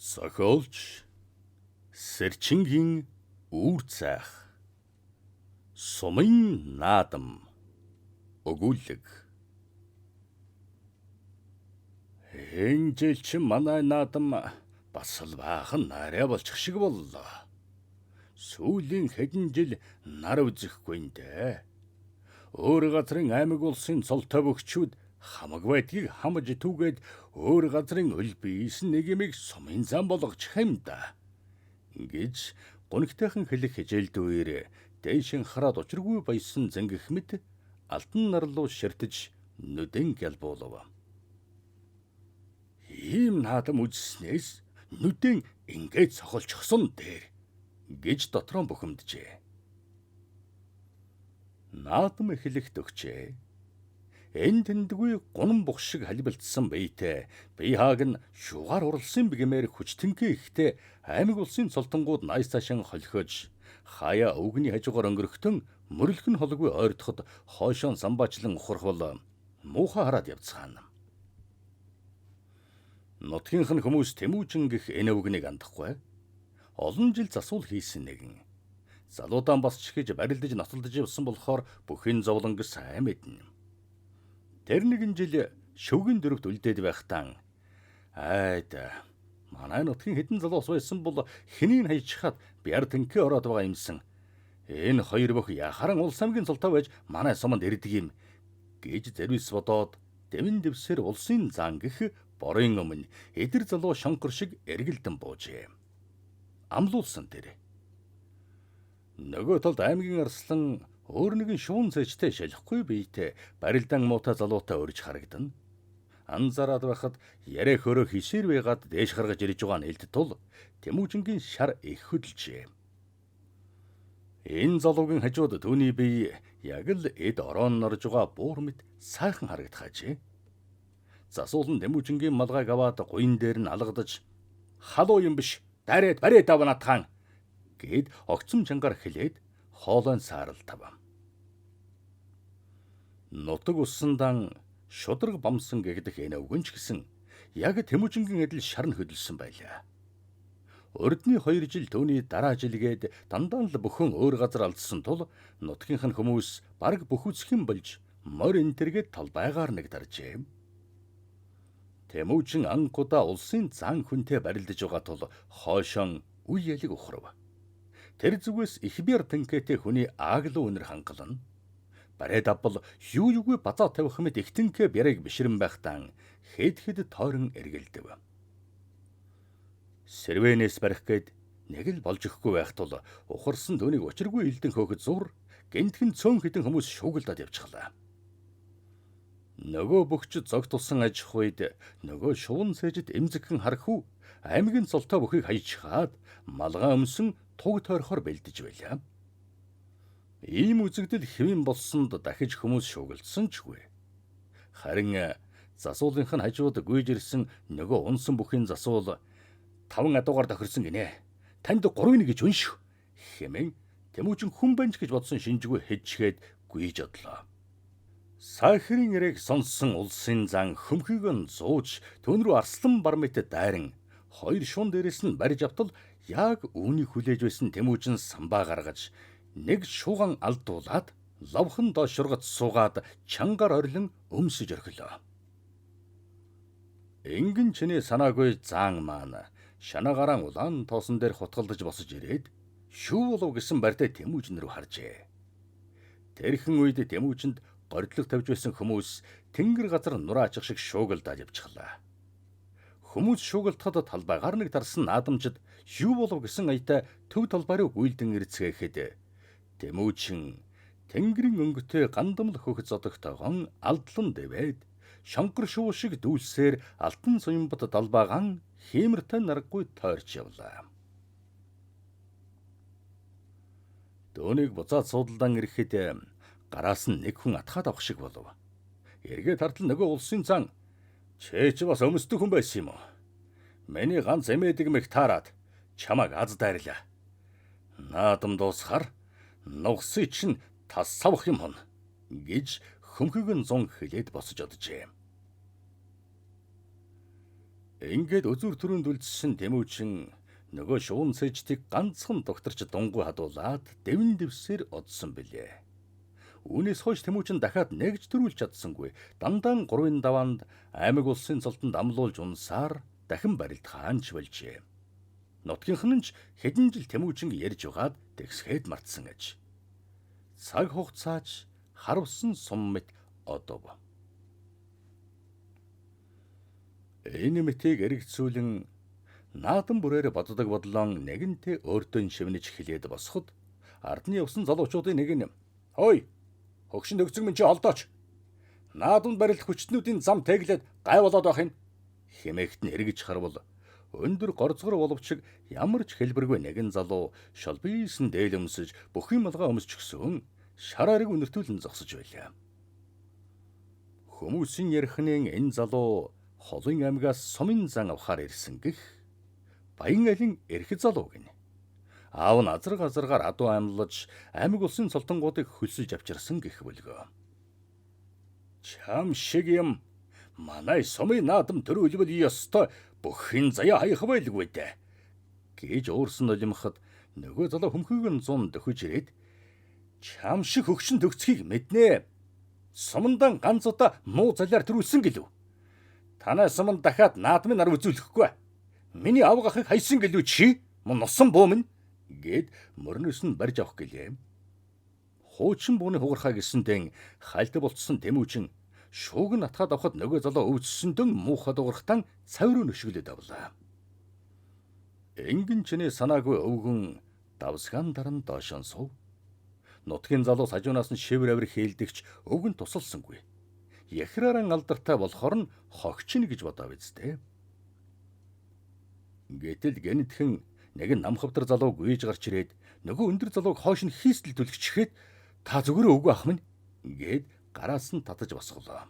Зохиолч Сэрчингийн үүр цайх Сумын наадам өгүүлэг. Энэ жил чи манай наадам бас л баахан нарай болчих шиг боллоо. Сүүлийн хэдэн жил нар үзэхгүй нэ дээ. Өөр газрын аймаг улсын цолтой бөхчүүд хамаг байдгийг хамж түүгээд өөр газрын өл биес нэг юмыг сумын зам болгочих юм да. Гэж гунигтайхан хэлэх хичээлд үеэр дээшин хараад учиргүй баясан зэнгэх мэд алтан нарлуу ширтэж нүдэн гялбуулав. Ийм наадам үзснээс нүдэн ингээд цохолчихсон дээр гэж дотроо бухимджээ. Наадам эхлэхт өгчээ. Энэ тэндгүй гунан бух шиг халбилдсан биетэй бие хааг нь шугаар уралсан бигмээр хүчтэнхээ ихтэй аймаг улсын цолтонгууд найс цаашин холхиж хаяа өвгний хажуугаар өнгөрөхтөн мөрлөхн холгүй ойртоход хойшоон самбаачлан ухархвал муухай хараад явцгаана. Нутгийнх нь хүмүүс Тэмүүжин гэх энэ өвгнийг андахгүй. Олон жил засвал хийсэн нэгэн. Залуудаан бас чихэж барилдаж ноцолдож явсан болохоор бүхэн зовлонг сайн мэднэ. Тэр нэгэн жил шөвгийн дөрөвт үлдээд байхдаа айда манай нутгийн хэдэн залуус байсан бол хэнийг хайчихад биар тэнхээ ороод байгаа юмсан. Энэ хоёр бүх яхаран улс аймгийн цолтой байж манай суманд ирдэг юм гэж зэрвэс бодоод дэвэн дэвсээр улсын зан гэх борын өмнө эдэр залуу шонкор шиг эргэлдэн буужээ. Амлуулсан тэр. Нөгөө талд аймгийн арслан өөр нэгэн шуун цэжтэй шалахгүй биетэй барилдан муутай залуутай өрж харагдана. Анзаараад байхад яриа хөрөө хишээр байгаад дээш гаргаж ирж байгаа нь хэлд тул Тэмүүжингийн шар их хөдөлжээ. Энэ залуугийн хажууд түүний бие яг л эд ороон норж байгаа буур мэд сайхан харагдхаажээ. Засуулан Тэмүүжингийн малгайг аваад гуйн дээр нь алгадаж халуу юм биш дарээд барээд ав натхан гэд огцом чангаар хэлээд хоолойн сааралтав. Нутаг усандан шудраг бамсан гэгдэх энэ өвгөнч гэсэн яг Тэмүүжингийн адил шарн хөдөлсөн байлаа. Урдны 2 жил түүний дараа жилгээд дандаа л бүхэн өөр газар алдсан тул нутгийнх нь хүмүүс бараг бүхүсхэн болж морь энтергээд талбайгаар нэгдаржээ. Тэмүүжин анхудаа улсын зан хүнтэй барилдаж байгаа тул хойшоон үе ялэг ухрав. Тэр зүгээс их бяр тэнхээтэй хүний ааглуу өнөр хангална. Барайд авбал юу юугүй базаа тавих мэт их тэнхээ бярыг бишрэн байхдаа хэд тойрон эргэлдэв. Сэрвэнээс барих гээд нэг л болж өгөхгүй байх тул ухарсан түүнийг учиргүй илдэн хөөхөд зур гэнтхэн цөөн хідэн хүмүүс шуугилдаад явчихлаа. Нөгөө бөхч зог тулсан ажих үед нөгөө шуун цэжид эмзэгхэн харах уу аймгийн цолтой бүхийг хаячихаад малгай өмсөн туг тойрохоор бэлдэж байлаа. Ийм үзэгдэл хэвэн болсонд дахиж хүмүүс шуугилдсан ч үгүй. Харин засуулынх нь хажууд гүйж ирсэн нөгөө унсан бүхийн засуул 5 адуугаар тохирсон гинэ. Танд 3-1 гэж унших хэмээн Тэмүүжин хүн банж гэж бодсон шинжгүй хэжгээд гүйж одлоо. Сахирын яриг сонссон улсын зан хөмхийг нь зууж түүн рүү арслан бар мэт дайран хоёр шуун дээрээс нь барьж автал яг үүнийг хүлээж байсан Тэмүүжин самбаа гаргаж нэг шууган алдуулаад лавхан доош шургац суугаад чангаар орилон өмсөж орхилоо. Ингэн чиний санаагүй заан маань шанаагараа улаан тоосон дээр хутгалдаж босож ирээд шүү болов гэсэн барьтай Тэмүүжин рүү харжээ. Тэрхэн үед Тэмүүжинд гордлог тавьж байсан хүмүүс тэнгэр газар нураачих шиг шуугилдаад явчихлаа. Хүмүүс шуугилдахад талбайгаар нэг дарсан наадамчид юу болов гэсэн аятай төв талбай руу гүйлдэн ирцгээхэд Тэмүүжин тэнгэрийн өнгөтэй гандамл хөх зодогтойгон алдлан дэвээд шонгор шуу шиг дүүлсээр алтан суянбат далбаагаан хиймэртэй наргагүй тойрч явлаа. Дөөнийг буцаад суудалдан ирэхэд гараас нь нэг хүн атгаад авах шиг болов. Эргээд хартал нөгөө улсын зан чи бас өмсдөг хүн байсан юм уу? Миний ганц эмээдэг мэх таарад чамайг аз дайрлаа. Наадам дуусахаар нугсыг чинь тас савх юм хон гэж хөмхөг нь зун хэлээд босож оджээ. Ингээд özür төрөнд үлдсэн Тэмүүчин нөгөө шуун сэжтийг ганцхан докторч дунгуй хадуулаад дэвэн дэвсээр одсон билээ. Үүнээс хойш Тэмүүчин дахиад нэгж төрүүлж чадсангүй. Дандан 3-ын даваанд аймаг улсын цолтонд амлуулж унсаар дахин барилд хаанч болжээ. Нутгийнх нь ч хэдэн жил Тэмүүчин ярьж угаад тэгсгээд мартсан аж. Цаг хугацаач харавсан сум мэт одов. Энэ мэтийг эргэцүүлэн наадам бүрээр боддог бодлон нэгэнтээ өөртөө шивнэж хэлээд босоход ардны явсан залуучуудын нэг нь "Хөөе, хөгшин төгцөг минь чи холдооч. Наадамд барилдах хүчтнүүдийн зам тэглээд гай болоод байх юм" хэмээгт нь эргэж харвал өндөр горцгор боловч ямар ч хэлбэргүй нэгэн залуу шолбийсэн дээл өмсөж бүхий малгай өмсчихсөн шараарыг үнэртүүлэн зогсож байлаа. Хүмүүсийн ярихнын энэ залуу холын аймгаас сумын зан авахаар ирсэн гэх Баян алин эрх залуу гинэ. Аав нь азар-газаргаар адуу амьлаж аймаг улсын цолтонгуудыг хөлсөж авчирсан гэх бүлгөө. Чам шиг юм. Манай сумын наадам төрүүлбэл ёстой бүхэн заяа хаях байлгүй дээ гэж уурсан олимхад нөгөө залуу хөмхөг нь 100 дөхөж ирээд чам шиг хөгшин төгцгийг мэднэ. Сумандан ганц удаа муу залаар төрүүлсэн гэлв. Танай суманд дахиад наадмын нар үзүүлэхгүй. Миний авгахыг хайсан гэлүү чи мөн носон буу минь гэд мөрнөөс нь барьж авах гэлээ. Хуучин бууны хугархаа гэсэндэн хальт болцсон Тэмүүчин шууг нь атгаад авахд нөгөө залуу өвдсөндөн муухад уурхтан цавруу нөшгөлөд авлаа. Энгин чинээ санаагүй өвгөн давсгаан даран доошон сув. Нутгийн залуу сажуунаас нь шивэр авир хээлдэгч өвгөн тусалсангүй. Яхрааран алдартай болохоор нь хогчин гэж бодоо биз дээ. Гэтэл гэнэтхэн нэг нам хавдар залуу гүйж гарч ирээд нөгөө өндөр залууг хойш нь хийстэл түлхчихээд та зүгээр өгөө ах минь гээд гараас нь татаж босголоо.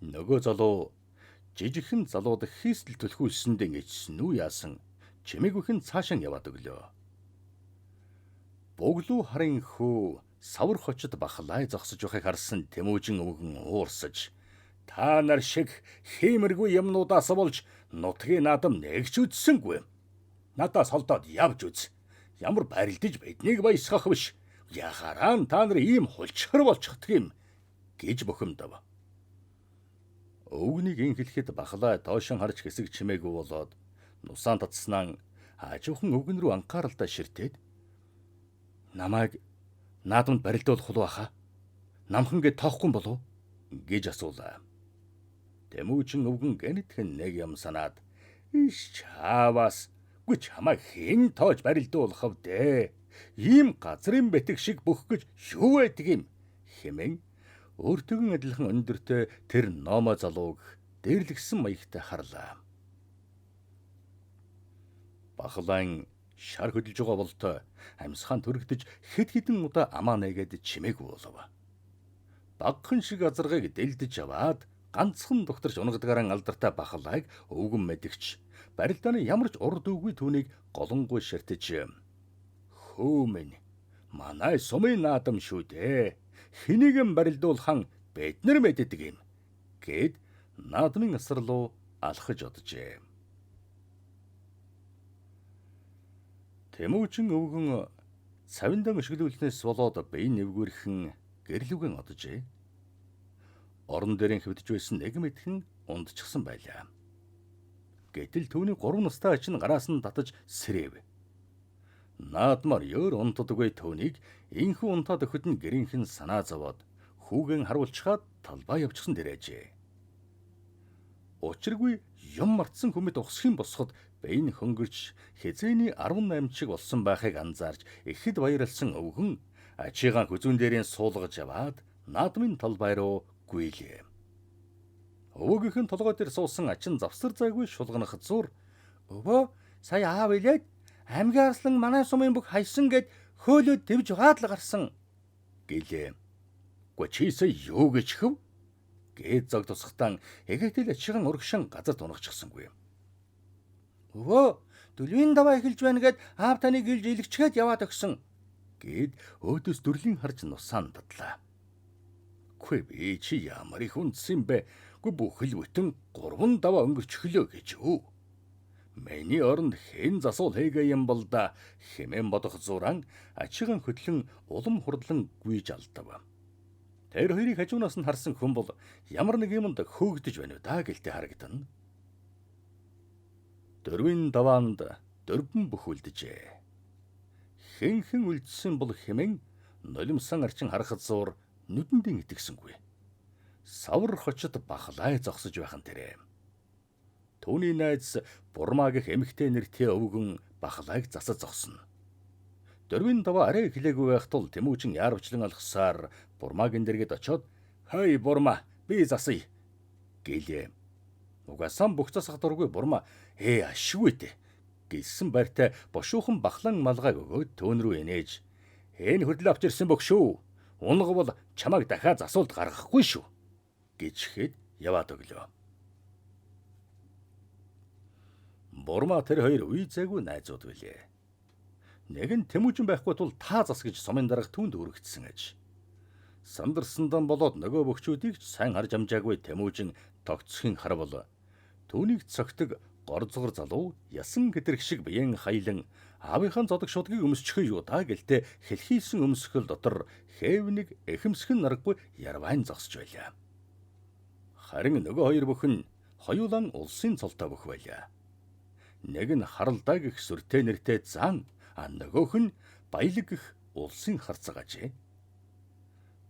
Нөгөө залуу жижигхэн залууд хийстэл түлхүүлсэндээ ичсэн үү яасан чимээгүйхэн цаашаа яваад өглөө. Бөглүү харын хөө савар хочод бахлаа зогсож байхыг харсан Тэмүүжин өвгөн уурсаж та нар шиг хиймэргүй юмнуудаас болж нутгийн наадам нэгч үдсэнгүй. Надаас холдоод явж үз. Ямар барилдаж биднийг баясгах биш. Яхаараа та нар ийм хулчхар болчихдаг юм гэж бохимдов. Өвгнийг инхлэхэд бахлаа доошин харж хэсэг чимээгүй болоод нусаан татснаа хажуухан өвгөн рүү анхааралтай ширтээд намайг наадамд барилдуулах уу хаа? Намхан гэж тоохгүй болов гэж асуулаа. Тэмүүжин өвгөн гэнэтхэн нэг юм санаад иш чаавас гүч хамаа хэн тоож барилдуулах вэ? Ийм газрын бэтг шиг бүх гэж юу байдаг юм хэмээн өөртөөгөн адилхан өндөртэй тэр номо залууг дээрлэгсэн маягтай харлаа. Бахлайн шар хөдөлж байгаа болтой амьсгаан төрөгдөж хэд хэдэн удаа амаа нэгээд чимээгүй болов. Багхан шиг азаргыг дэлдэж аваад ганцхан докторч унгадгаараа алдартай бахлайг өвгөн мэдгч барилдааны ямар ч урд үгүй түүнийг голонгуй ширтэж хөөмэн манай сумын наадам шүү дээ. Хэнийгэн барилдуулхан бид нар мэддэг юм гэд наадмын асар руу алхаж оджээ. Тэмүүжин өвгөн цавиндан өшгөлүүлснээс болоод бие нэвгүрхэн гэрлүүгэн оджээ. Орон дээрэн хөвдөж байсан нэг мэдхэн ундчихсан байлаа. Гэтэл түүний 3 настай ачин гараас нь татаж сэрэв. Наадмаар ёр унтдаггүй түүнийг инхүү унтаад өгөхөд нь гэрийнхэн санаа зовоод хүүгэн харуулчаад талбай явчихсан дэрээжээ. Учиргүй юм мартсан хүмэд ухсах юм босоход бэйн хөнгөрч хязээний 18 чиг болсон байхыг анзаарч ихэд баярлсан өвгөн ачигаан хүзүүн дээрээ суулгаж аваад наадмын талбай руу гүйлээ. Өвгийнхэн толгой дээр суусан ачин завсар зайгүй шулганах зур өвөө сая аав илээд аймгийн арслан манай сумын бүх хайсан гэд хөөлөд твж угаад л гарсан гэлээ. Гүчээсээ юу гэж хөв гээд зог тусахтан эгэтэл ачигаан урагшин газар тунагчихсангүй. Өвөө дөлвийн даваа эхэлж байна гэд аав таныг илж илгчгээд яваад өгсөн гээд өөдөөс дүрлийн харж нусаан тадлаа. Хөөе би чи ямар их үнсэн бэ? бүхэл бүтэн 3 даваа өнгөрч хөлөө гэж үү. Миний оронд хэн засуул хийгээ юм бол да хэмээн бодох зуран ачиган хөтлөн улам хурдлан гүйж алдав. Тэр хоёрыг хажуунаас нь харсан хүн бол ямар нэг юмд хөөгдөж байна уу да гэлтэй харагдана. Дөрвийн даваанд дөрвөн бүх үлджээ. Хэн үлдсэн бол хэмээн нулимсан арчин харахад зур нүдэндээ итгэсэнгүй. Савар хочод бахлаа зогсож байхан тэрэ. Түүний найз Бурмаа гэх эмэгтэй нэртэй өвгөн бахлааг засаж зогсно. Дөрвийн даваа арай эхлээгүй байх тул Тэмүүжин яарвчлан алхсаар Бурмаагийн дэргэд очиод "Хай Бурмаа, би засъя" гэлээ. Угаасаа бүх засах дургүй Бурмаа ашгүй дээ гэлсэн байртай бошуухан бахлан малгайг өгөөд түүн рүү инээж "Энэ хөдлөө авч ирсэн бөх шүү. Унга бол чамайг дахиад засуулд гаргахгүй шүү" гэж хэд яваад өглөө. Бурмаа тэр хоёр үе зайгүй найзууд билээ. Нэг нь Тэмүүжин байхгүй тул та зас гэж сумын дарга түүнд өргөцсөн аж. Сандарсандан болоод нөгөө бөхчүүдийг ч сайн харж амжаагүй Тэмүүжин тогтсхийн харвал түүнийг цогтөг горзгор залуу ясан гэдрэх шиг биеэн хаялан аавынхаа зодог шудгийг өмсчихөө юу даа гэлтэй хэлхийсэн өмсгөл дотор хээвнийг эхэмсхэн наргагүй ярвайн зогсож байлаа. Харин нөгөө хоёр бүхэн хоёулан улсын цолтой бүх байлаа. Нэг нь харалдаа гэх сүртэй нэртэй зан, нөгөөх нь баялаг гэх улсын харцаг ажээ.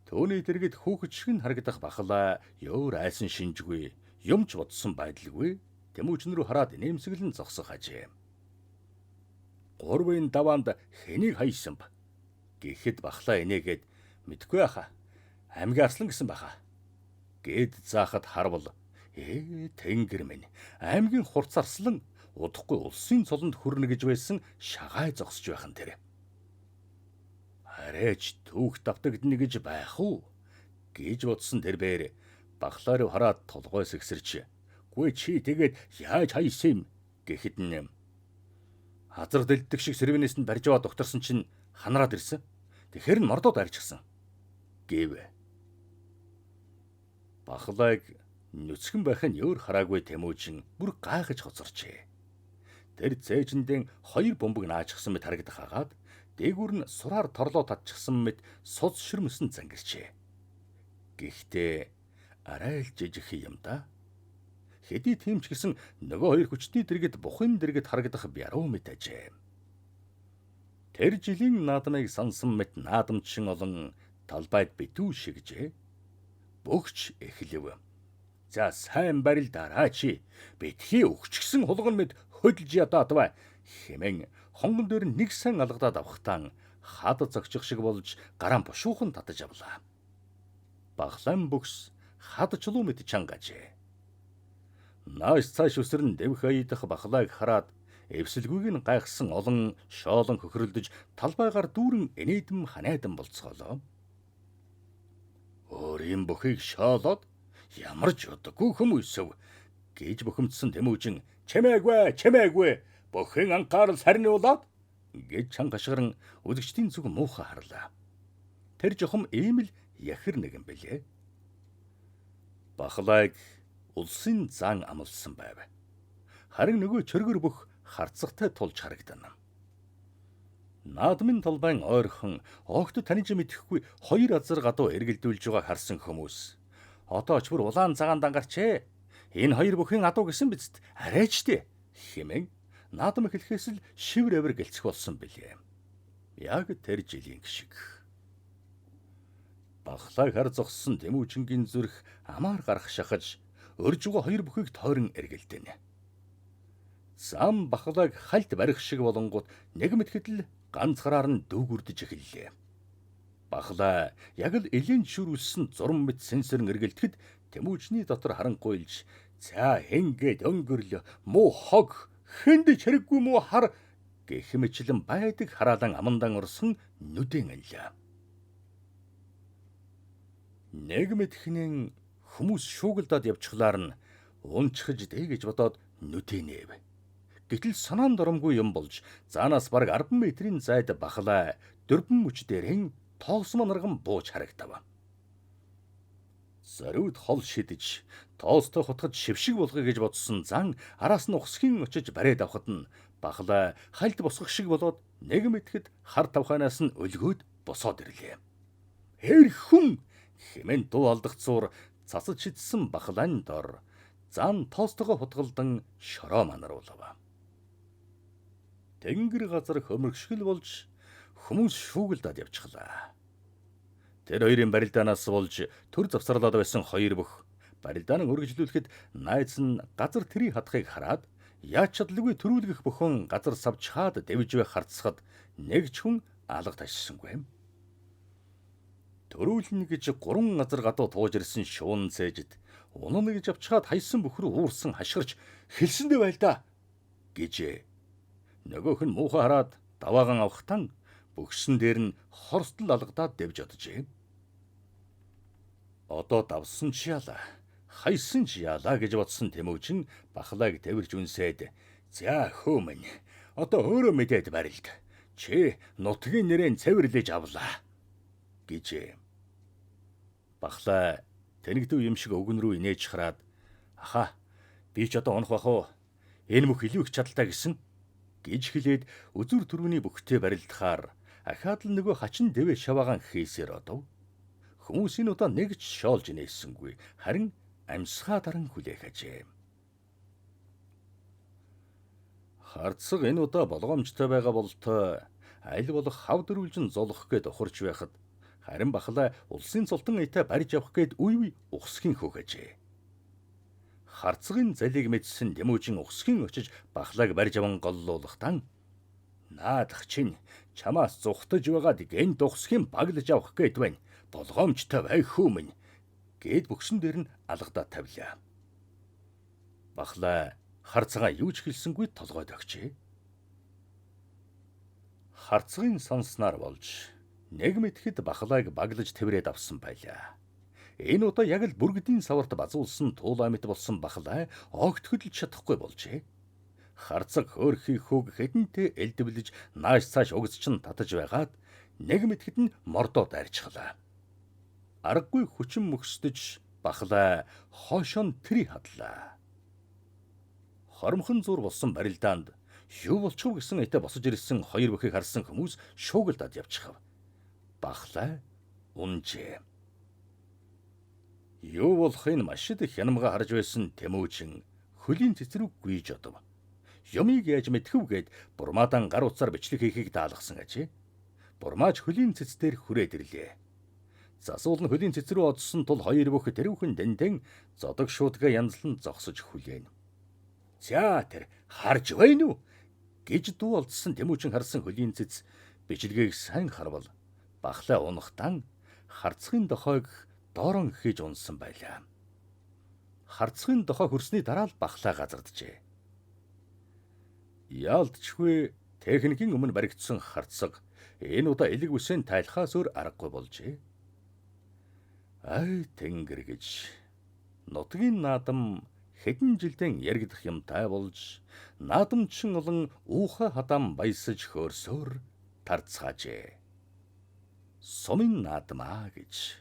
Төөний дэргэд хүүхэд шиг нь харагдах бахлаа ёор айсан шинжгүй, юмч бодсон байдалгүй Тэмүүжин рүү хараад нэмсэглэн зогсох ажээ. "Гурвын даваанд хэнийг хайсан ба?" гэхэд бахлаа инээгээд "Мэдгүй ахаа. Аймгаарслан гэсэн баха" гэд заахад харвал тэнгэр минь аймгийн хурцарслан удахгүй улсын цолонд хүрнэ гэж байсан шагаай зогсож байхан тэр. Арайч түүх давтагдана гэж байх уу гэж бодсон тэр бээр бахлаа руу хараад толгой сэгсэрч "Гүй чи тэгээд яаж хайсан юм?" гэхэд нь "Хазар дэлдэг шиг сервенээс нь барьж аваад докторсон чинь ханараад ирсэн. Тэгэхээр нь мордоод арчихсан" гэв. Бахлааг нүцгэн байхын өөр хараагүй Тэмүүжин бүр гайхаж хоцорчээ. Тэр цээжиндээ 2 бөмбөг наачсан мэт харагдах хагаад дээгүүр нь сураар торлоо татчихсан мэт суц ширмэсэн зангирчээ. Гэхдээ арай л жижиг юм да. Хэдий тийм ч гэсэн нөгөө хоёр хүчний дэргэд бухын дэргэд харагдах бяруу мэт ажээ. Тэр жилийн наадмыг сансан мэт наадамчин олон талбайд битүү шигжээ. Бөгч эхлэв. "За сайн барил дараач. Битгий өгчгсөн хулган мэд хөдөлж ядаад хэмээн хонгон дээр нэг сан алгадаад авахтан хад зогчих шиг болж гараан бушуухан татаж авлаа. Бахлан бөхс хад чулуу мэт чангажээ. Нааш цааш өсрөн дэвх аидах бахлааг хараад эвсэлгүйг нь гайхсан олон шоолон хөхрөлдөж талбайгаар дүүрэн энээдэм ханайдан болцгоолоо. "Өөрийн бөхийг шоолоод ямар ч удаггүй хүмүүсв" гэж бухимдсан Тэмүүжин чамайгүй бүхэн анхаарал сарниулаад гэж чанга хашгиран үзэгчдийн зүг муухай харлаа. Тэр жохом ийм л яхир нэгэн бэлээ. Бахлааг улсын зан амлсан байв. Харин нөгөө чөргөр бүх харцагтай тулж харагдана. Наадмын талбайн ойрхон огт таньж мэдэхгүй 2 азар гадуу эргэлдүүлж байгааг харсан хүмүүс "Одоо ч бүр улаан цагаан дангарчээ. Энэ 2 бүхэн адуу гэсэн биз арайч дээ" хэмээн наадам эхлэхээс л шивэр авир гэлцэх болсон билээ. Яг тэр жилийн шиг. Бахлааг хар зогссон Тэмүүжингийн зүрх амаар гарах шахаж өрж байгаа 2 бүхийг тойрон эргэлдэнэ. Зам бахлааг хальт барих шиг болонгууд нэг мэтгэд л ганцгараар нь дүүгүрдэж эхэллээ. Бахлаа яг л элийн шүрүүлсэн зурм мэт сэнсэрэн эргэлдэхэд Тэмүүжний дотор харанхуйлж "За ингээд өнгөрлө муу хог хэнд ч хэрэггүй муу хар" гэх мэтлэн байдаг хараалан амандан орсон нүдэн анлаа. Нэг мэдхнэн хүмүүс шуугилдаад явчихлаар нь унчхаж дээ гэж бодоод нүдэнэв. Гэтэл санаанд оромгүй юм болж заанаас бараг 10 метрийн зайд бахлаа дөрвөн мөч дээрэн тоосмо нарган бууж харагдав. Зориуд хол шидэж, тоостой хутгаж шившиг болгоё гэж бодсон зан араас нь ухсхийн очиж бариад авахад нь бахлаа хальт босгох шиг болоод нэг мэтгэд хар тавханаас нь өлгөөд босоод ирлээ. "Эр хүн!" хэмээн дуу алдагцуур цасаж шидсэн бахлааны дор зан тоостойгоо хутгалдан шороо манаруулав. Тэнгэр газар хөмөргшгөл болж хүмүүс шүүгэлдээд явчихлаа. Тэр хоёрын барилдаанаас болж төр завсарлаад байсан хоёр бүх барилдаан нь үргэлжлүүлэхэд найз нь газар тэрий хатахыг хараад яаж чадлагүй төрүүлгэх бүхэн газар савж хаад дэвж бай харцсахад нэг ч хүн алга ташсангүй. Төрүүлнэ гэж 3 газар гадуу тууж ирсэн шуун цээжид унана гэж авчхаад хайсан бүх рүү уурсан хашгирч хэлсэндээ байл да гэжээ. Нөгөөх нь муухай хараад даваагаан авахтан бөгсөн дээр нь хорстол алгадаад дэвж оджээ. Одоо давсан ч яалаа, хайсан ч яалаа гэж бодсон Тэмүүжин бахлааг тэрвэрж үнсээд "За хөөмөн, одоо өөрөө мэдээд барилд. Чи нутгийн нэрэн цэвэрлэж авлаа" гэжээ. Бахлаа тэнэгдэв юм шиг өгөн рүү инээж хараад "Аха, би ч одоо унах бах уу? Энэ мөх илүү их чадaltaа гэсэн" гэж хэлээд үзүр түрүүний бүхтээ барилдахаар ахаад л нөгөө хачин дэвэ шаваагаан хийсээр одов. Хүмүүс энэ удаа нэг ч шоолж нээсэнгүй, харин амьсгаа даран хүлээх ажээ. Харцаг энэ удаа болгоомжтой байгаа болтой аль болох хав дөрвөлжин золох гээд ухарч байхад харин бахлаа улсын цолтон аятай барьж авах гээд үе ухсхийн хөөхөжээ. Харцагын залиг мэдсэн Тэмүүжин ухсхийн очиж бахлааг барьж аван голлуулахдаа "Наадах чинь чамаас зүхтэж байгаад гэнт ухсхийн баглаж авах гээд байна. Болгоомжтой бай хөөмөн" гэд бөксөн дээр нь алгадаа тавилаа. Бахлаа харцагаа юу ч хэлсэнгүй толгойд өгчээ. Харцагын сонснаар болж нэг мэтгэд бахлааг баглаж тэрвэрэд авсан байлаа. Энэ удаа яг л бүргэдийн саварт базуулсан туулаа мэт болсон бахлаа огт хөдөлж чадахгүй болжээ. Харцаг хөөрхий хүүг хэдэнтэй элдвэлж нааш цааш угсчин татаж байгаад нэг мэтгэд нь мордоо дайрчглаа. Аргагүй хүчин мөхсдөж бахлаа хоошон тэрий хадлаа. Хормхон зур болсон барилдаанд юу болчихв гэсэн аятай босож ирсэн хоёр бүхийг харсан хүмүүс шуугилдаад явчихав. Бахлаа унжээ. Юу болохыг маш их хянамга харж байсан Тэмүүжин хөлийн цэцрүүг гүйж одов. Юмыг яаж мэдхэв гээд бурмаадан гар утсаар бичлэг хийхийг даалгасан ажээ. Бурмаач хөлийн цэц дээр хүрээд ирлээ. Засуул нь хөлийн цэц рүү одсон тул хоёр бүх тэрүүхэн дэндэн зодог шуудгаа янзлан зогсож хүлээн. "За тэр харж байна уу?" гэж дуу алдсан Тэмүүжин харсан хөлийн цэц бичлэгийг сайн харвал бахлаа унахтан харцгийн дохойг доорон хийж унсан байлаа. Харцгийн дохой хөрсний дараа л бахлаа газарджээ. Яалтчгүй техникийн өмнө баригдсан харцаг энэ удаа элэг үсэн тайлхаас өөр аргагүй болжээ. Ай тэнгэр гэж нутгийн наадам хэдэн жилдэн яригдах юмтай болж наадамчин олон уухай хадам баясаж хөөрсөөр тарцгаажээ. Сумын наадмаа гэж.